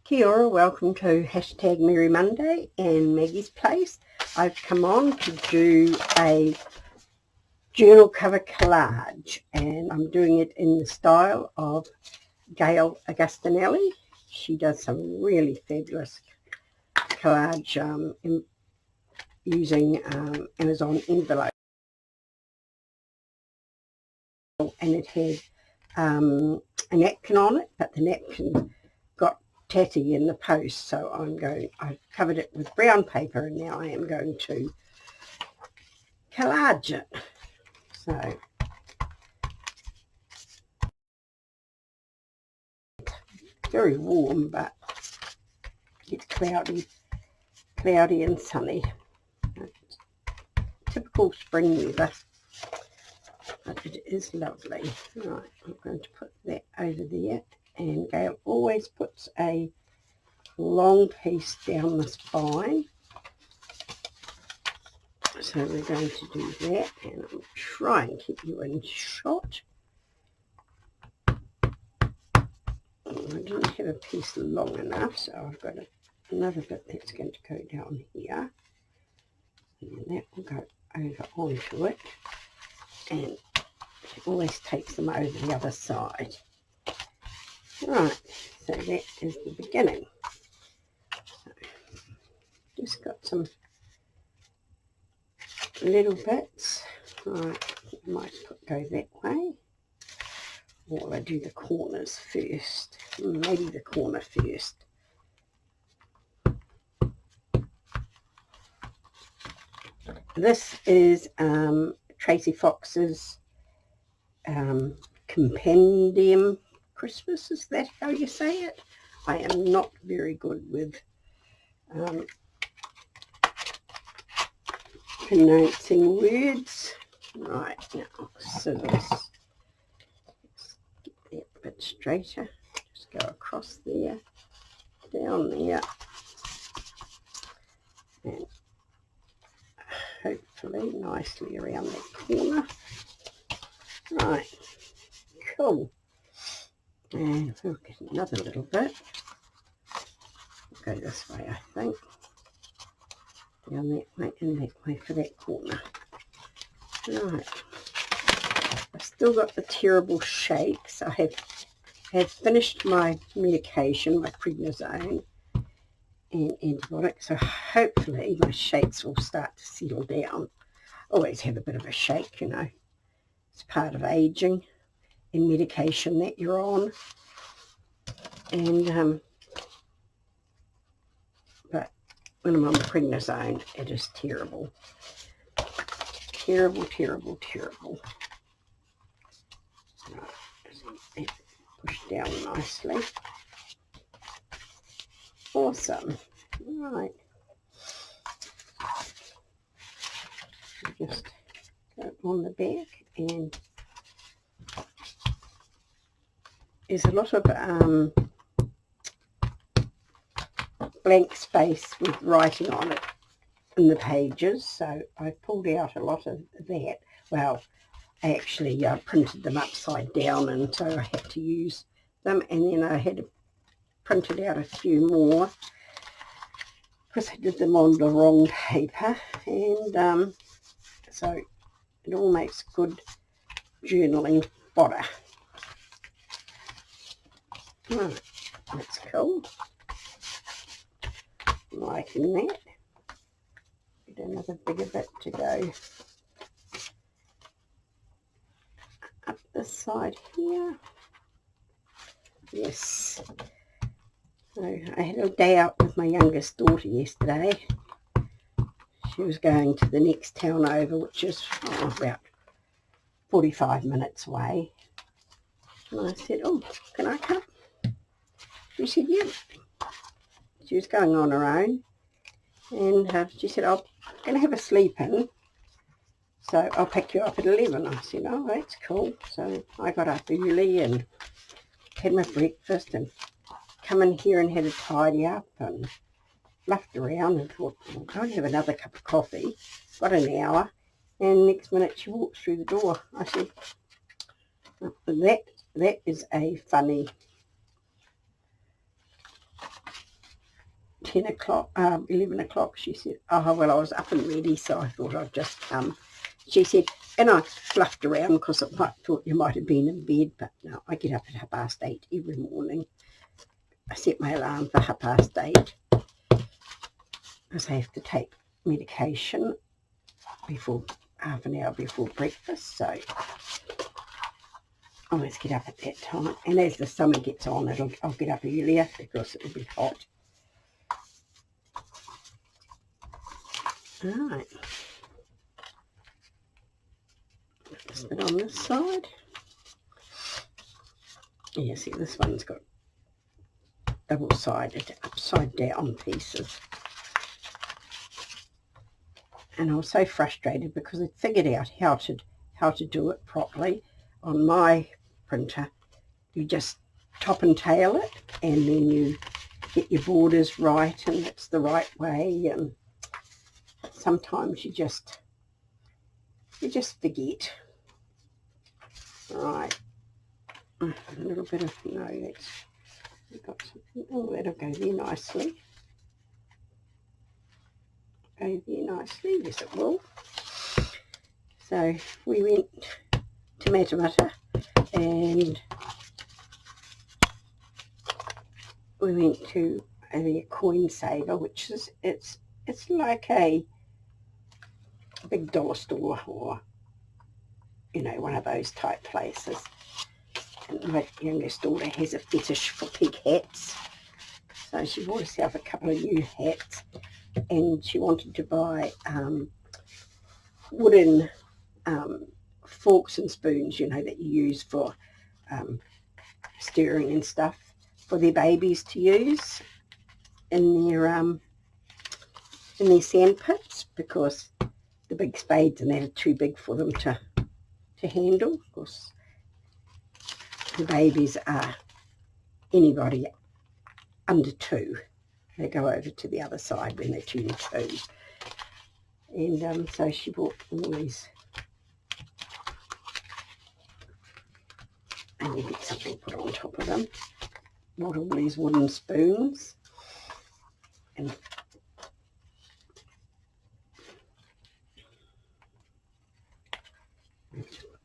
Kia ora, welcome to hashtag Merry Monday and Maggie's Place. I've come on to do a journal cover collage, and I'm doing it in the style of Gail Augustinelli. She does some really fabulous collage using Amazon envelope, and it had a napkin on it, but the napkin got tatty in the post, so I've covered it with brown paper, and now I am going to collage it. So very warm, but it's cloudy and sunny. Typical spring weather, but it is lovely. Right, I'm going to put that over there, and Gail always puts a long piece down the spine, so we're going to do that, and I'll try and keep you in shot. I didn't have a piece long enough, so I've got another bit that's going to go down here, and that will go over onto it, and it always takes them over the other side. Right, so that is the beginning. So, just got some little bits. Right, I might go that way, or I do the corners first. Maybe the corner first. This is Tracy Fox's Compendium Christmas. Is that how you say it? I am not very good with pronouncing words. Right, now scissors. Let's get that a bit straighter. Just go across there, down there, and hopefully nicely around that corner. Right, cool. And we'll get another little bit. We'll go this way, I think. Down that way and that way for that corner. Right. I've still got the terrible shakes. I have finished my medication, my prednisone and antibiotics, so hopefully my shakes will start to settle down. Always have a bit of a shake, you know. It's part of aging and medication that you're on. And but when I'm on prednisone, it is terrible. Terrible, terrible, terrible. Right, push down nicely. Awesome. Right. Just go on the back, and there's a lot of blank space with writing on it in the pages, so I pulled out a lot of that. Well, I actually printed them upside down, and so I had to use them, and then I had to print out a few more because I did them on the wrong paper, and so it all makes good journaling fodder. Right, that's cool. I'm liking that. Get another bigger bit to go up this side here. Yes. So I had a day out with my youngest daughter yesterday. She was going to the next town over, which is about 45 minutes away. And I said, oh, can I come? She said, yeah. She was going on her own. And she said, I'm going to have a sleep in, so I'll pick you up at 11. I said, oh, that's cool. So I got up early and had my breakfast and come in here and had a tidy up and fluffed around and thought, well, I'll have another cup of coffee. Got an hour, and next minute she walks through the door. I said, that is a funny 10 o'clock, 11 o'clock, she said, oh, well, I was up and ready, so I thought I'd just come. She said, and I fluffed around because I thought you might have been in bed, but no, I get up at 8:30 every morning. I set my alarm for 8:30 because I have to take medication before half an hour before breakfast, so I always get up at that time. And as the summer gets on, I'll get up earlier because it'll be hot. All right. Just put on this side. Yeah, see, this one's got double-sided, upside-down pieces. And I was so frustrated because I figured out how to do it properly. On my printer, you just top and tail it, and then you get your borders right, and it's the right way. And sometimes you just forget. Right, a little bit of we've got something. Oh, that'll go there nicely. Go there nicely. Yes, it will. So we went to Matamata and we went to the Coin Saver, which is it's like a big dollar store, or one of those type places. And my youngest daughter has a fetish for pig hats, so she bought herself a couple of new hats, and she wanted to buy wooden forks and spoons, that you use for stirring and stuff, for their babies to use in their sand pits, because the big spades and that are too big for them to handle. Of course, the babies are anybody under 2. They go over to the other side when they turn 2. And so she bought all these. And you get something put on top of them. Bought all these wooden spoons. And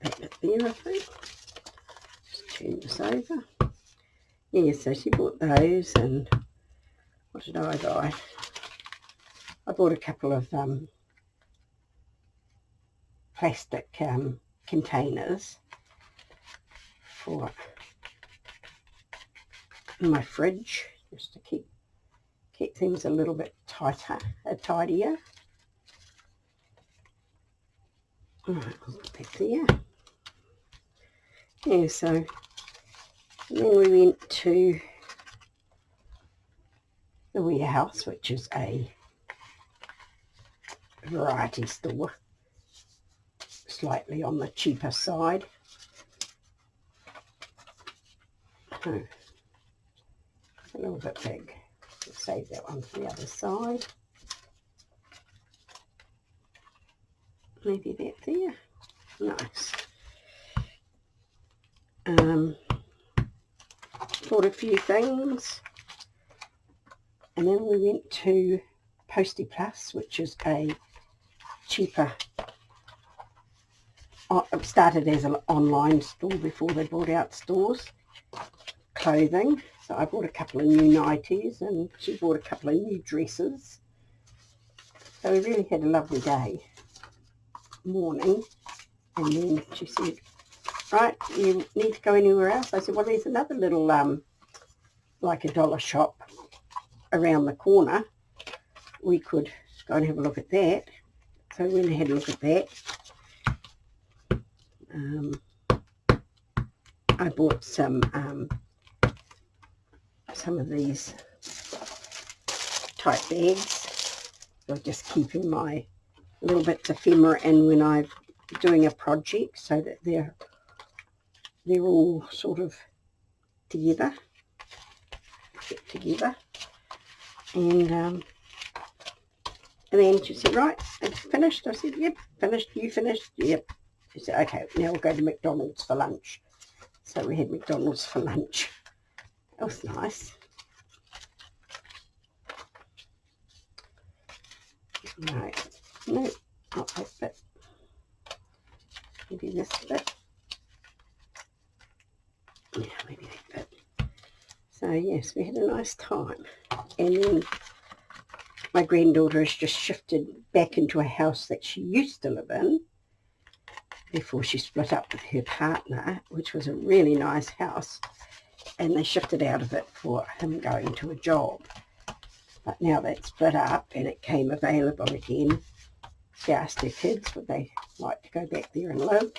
put that there, I think. Just turn this over. Yeah, so she bought those, and what did I buy? I bought a couple of plastic containers for my fridge, just to keep things a little bit tidier. All right, I'll put that there. Yeah, so and then we went to the Warehouse, which is a variety store, slightly on the cheaper side. Oh, a little bit big. We'll save that one for the other side. Maybe that there. Nice. Bought a few things, and then we went to Posty Plus, which is a cheaper, it started as an online store before they brought out stores, clothing. So I bought a couple of new nighties, and she bought a couple of new dresses. So we really had a lovely day, morning. And then she said, right, you need to go anywhere else? I said, well, there's another little like a dollar shop around the corner. We could go and have a look at that. So we went and had a look at that. I bought some of these type bags. So just keeping my little bits of ephemera in when I'm doing a project, so that they're all sort of together, fit together. And then she said, right, it's finished. I said, yep, finished. You finished? Yep. She said, okay, now we'll go to McDonald's for lunch. So we had McDonald's for lunch. That was nice. No, no, not that bit. Maybe this bit. Yeah, maybe that bit. So yes, we had a nice time. And then my granddaughter has just shifted back into a house that she used to live in before she split up with her partner, which was a really nice house. And they shifted out of it for him going to a job. But now they'd split up and it came available again. She asked her kids would they like to go back there and live.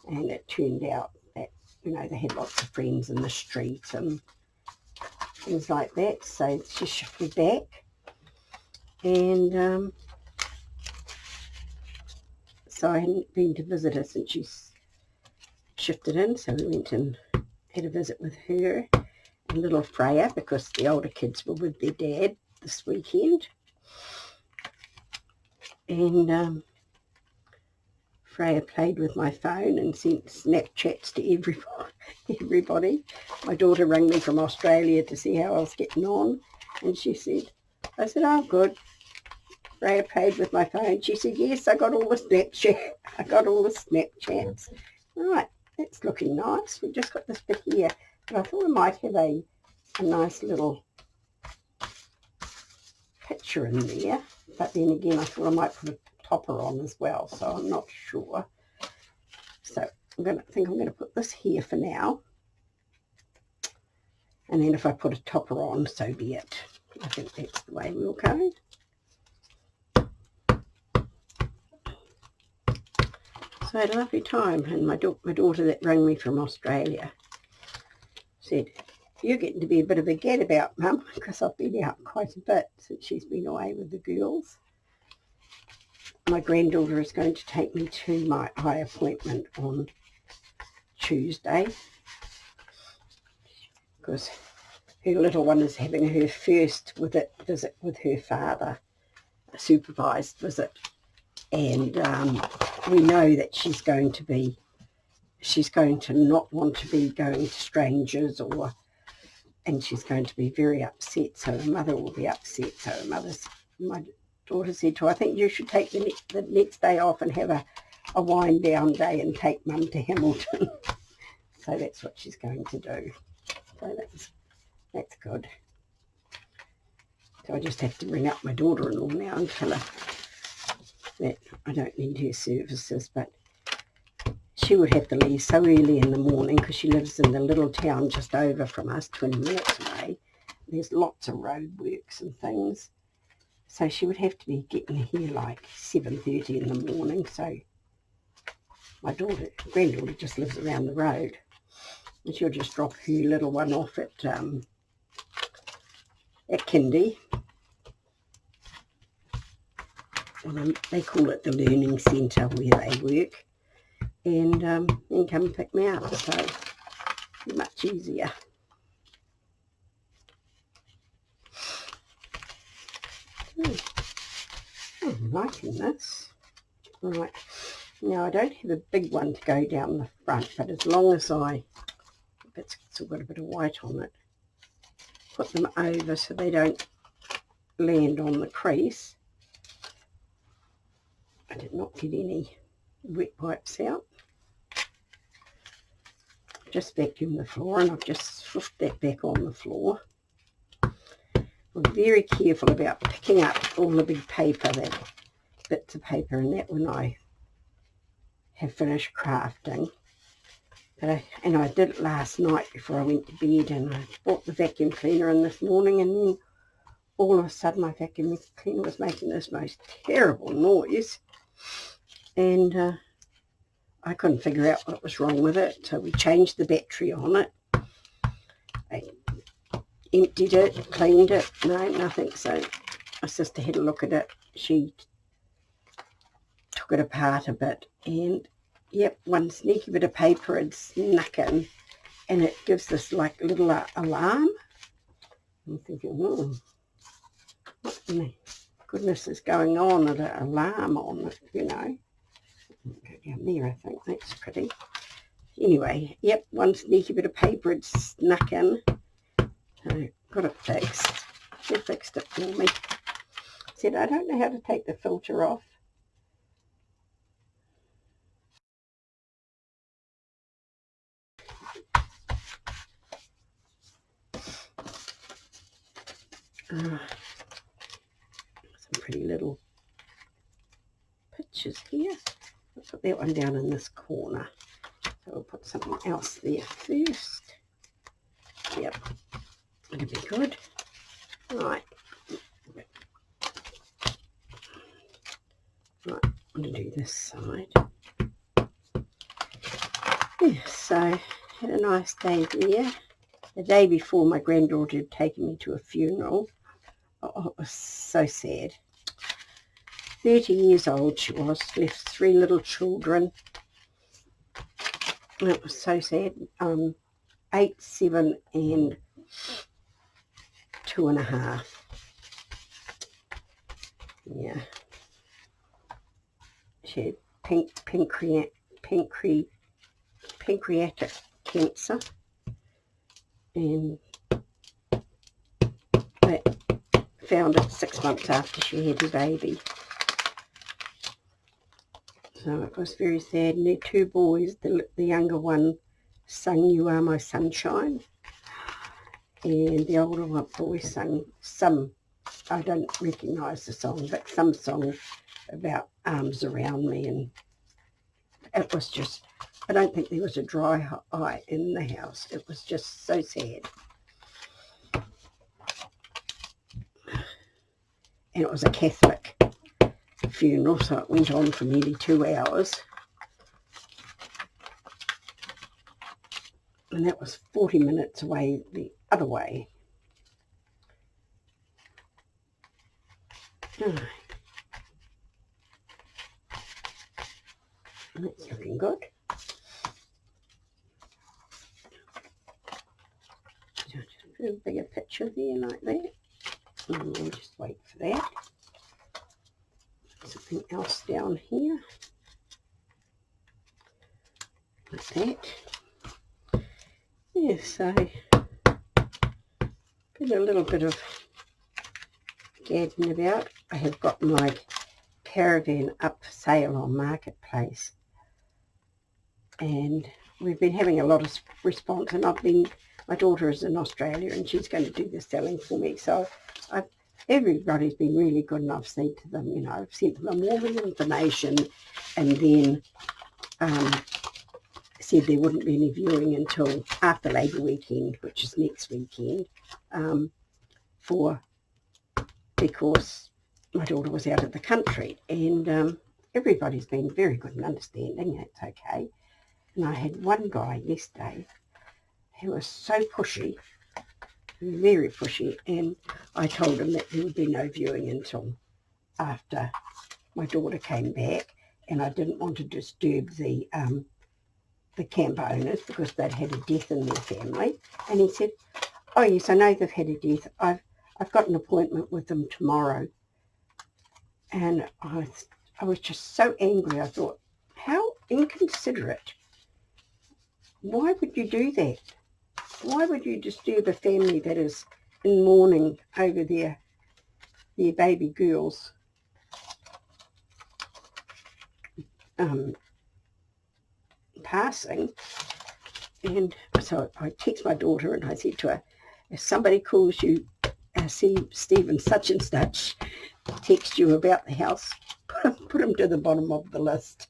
And it turned out that, you know, they had lots of friends in the street and things like that. So she shifted back. And so I hadn't been to visit her since she's shifted in. So we went and had a visit with her and little Freya, because the older kids were with their dad this weekend. And Freya played with my phone and sent Snapchats to everybody. My daughter rang me from Australia to see how I was getting on, and she said, I said, oh, good. Freya played with my phone. She said, yes, I got all the Snapchats. Right, that's looking nice. We've just got this bit here, but I thought I might have a nice little picture in there. But then again, I thought I might put a topper on as well, so I'm not sure. So I'm going to put this here for now. And then if I put a topper on, so be it. I think that's the way we'll go. So I had a lovely time, and my daughter that rang me from Australia said, you're getting to be a bit of a gadabout, Mum, because I've been out quite a bit since she's been away with the girls. My granddaughter is going to take me to my eye appointment on Tuesday, because her little one is having her first visit with her father, a supervised visit. And we know that she's going to not want to be going to strangers, and she's going to be very upset. So her mother will be upset. So my daughter said to her, I think you should take the next day off and have a wind down day and take Mum to Hamilton. So that's what she's going to do. So that's good. So I just have to ring up my daughter-in-law now and tell her that I don't need her services, but she would have to leave so early in the morning because she lives in the little town just over from us, 20 minutes away. There's lots of roadworks and things. So she would have to be getting here like 7:30 in the morning. So my granddaughter just lives around the road. And she'll just drop her little one off at kindy. And they call it the learning centre where they work. And then come and pick me up. So much easier. I'm liking this. Right, now I don't have a big one to go down the front, but as long as it's still got a bit of white on it, put them over so they don't land on the crease. I did not get any wet wipes out. Just vacuumed the floor, and I've just swooped that back on the floor. I'm very careful about picking up all the big paper, bits of paper and that when I have finished crafting. And I did it last night before I went to bed, and I brought the vacuum cleaner in this morning, and then all of a sudden my vacuum cleaner was making this most terrible noise, and I couldn't figure out what was wrong with it. So we changed the battery on it. I emptied it, cleaned it, no, nothing. So my sister had a look at it. She took it apart a bit, and yep, one sneaky bit of paper had snuck in, and it gives this like little alarm. I'm thinking, what in the goodness is going on with an alarm on it, you know. Go down there, I think that's pretty. Anyway, yep, one sneaky bit of paper had snuck in. So got it fixed. She fixed it for me. said, I don't know how to take the filter off. Some pretty little pictures here. I'll put that one down in this corner. So we'll put something else there first. Yep, it'll be good. Right. Right, I'm going to do this side. Yeah, so had a nice day there. The day before, my granddaughter had taken me to a funeral. Oh, it was so sad. 30 years old she was, left 3 little children. And it was so sad. 8, 7 and 2.5. Yeah. She had pancreatic cancer, and they found it 6 months after she had her baby. So it was very sad. And their 2 boys, the younger one sung "You Are My Sunshine," and the older one boy sung some, I don't recognise the song, but some song about arms around me, and it was just, I don't think there was a dry eye in the house. It was just so sad. And it was a Catholic funeral, so it went on for nearly 2 hours. And that was 40 minutes away the other way. Right. That's looking good. So just put a bigger picture there like that. And we'll just wait for that. Something else down here. Like that. Yeah, so did a little bit of gadding about. I have got my caravan up for sale on Marketplace, and we've been having a lot of response, and my daughter is in Australia and she's going to do the selling for me, so everybody's been really good, and I've said to them, you know, I've sent them all the information, and then said there wouldn't be any viewing until after Labour weekend, which is next weekend, because my daughter was out of the country, and everybody's been very good and understanding. That's okay. And I had one guy yesterday who was so pushy, very pushy, and I told him that there would be no viewing until after my daughter came back, and I didn't want to disturb the camp owners because they'd had a death in their family. And he said, oh yes, I know they've had a death. I've got an appointment with them tomorrow. And I was just so angry. I thought, how inconsiderate. Why would you do that? Why would you disturb a family that is in mourning over their baby girls passing? And so I text my daughter and I said to her, if somebody calls you, see Stephen such and such text you about the house, put him to the bottom of the list.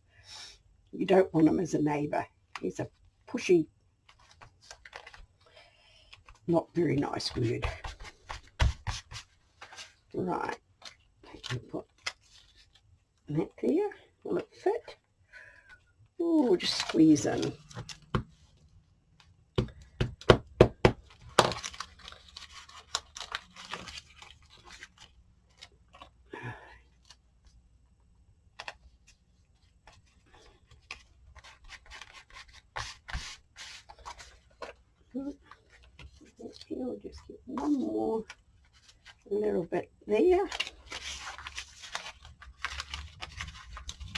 You don't want him as a neighbour. He's a pushy, not very nice word. Right, put that there. Will it fit? Oh, just squeeze in. We'll just get one more little bit there.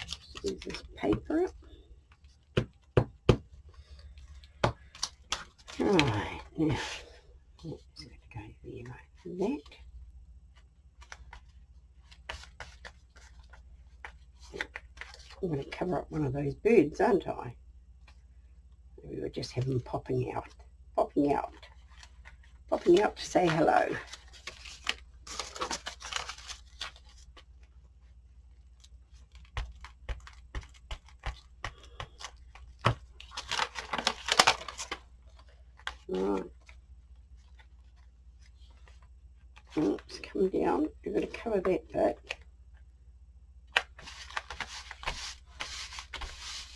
Just use this paper. Right, now that's going to go there like that. I'm going to cover up one of those birds, aren't I? We would just have them popping out to say hello. Right. It's come down. We're going to cover that bit.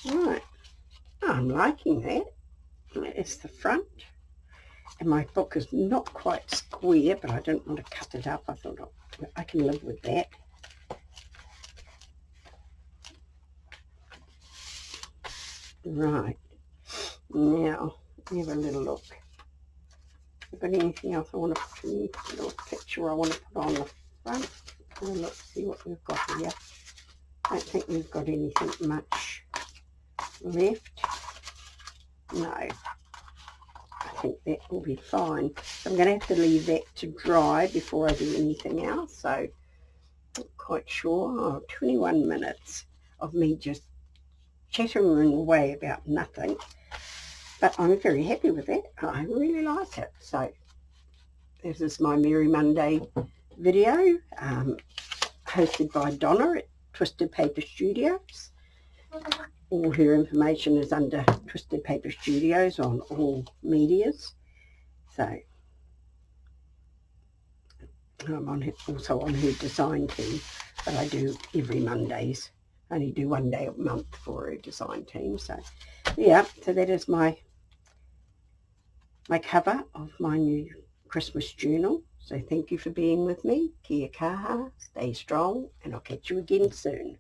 Right. Oh, I'm liking that. It's the front. And my book is not quite square, but I don't want to cut it up. I thought, oh, I can live with that. Right. Now, let me have a little look. Have got anything else I want to put in? A little picture I want to put on the front. Let's see what we've got here. I don't think we've got anything much left. No. I think that will be fine. So I'm going to have to leave that to dry before I do anything else. So, not quite sure. Oh, 21 minutes of me just chattering away about nothing. But I'm very happy with it. I really like it. So, this is my Merry Monday video, hosted by Donna at Twisted Paper Studios. All her information is under Twisted Paper Studios on all medias. So, I'm also on her design team, but I do every Mondays. I only do one day a month for her design team. So, yeah, so that is my cover of my new Christmas journal. So thank you for being with me. Kia kaha, stay strong, and I'll catch you again soon.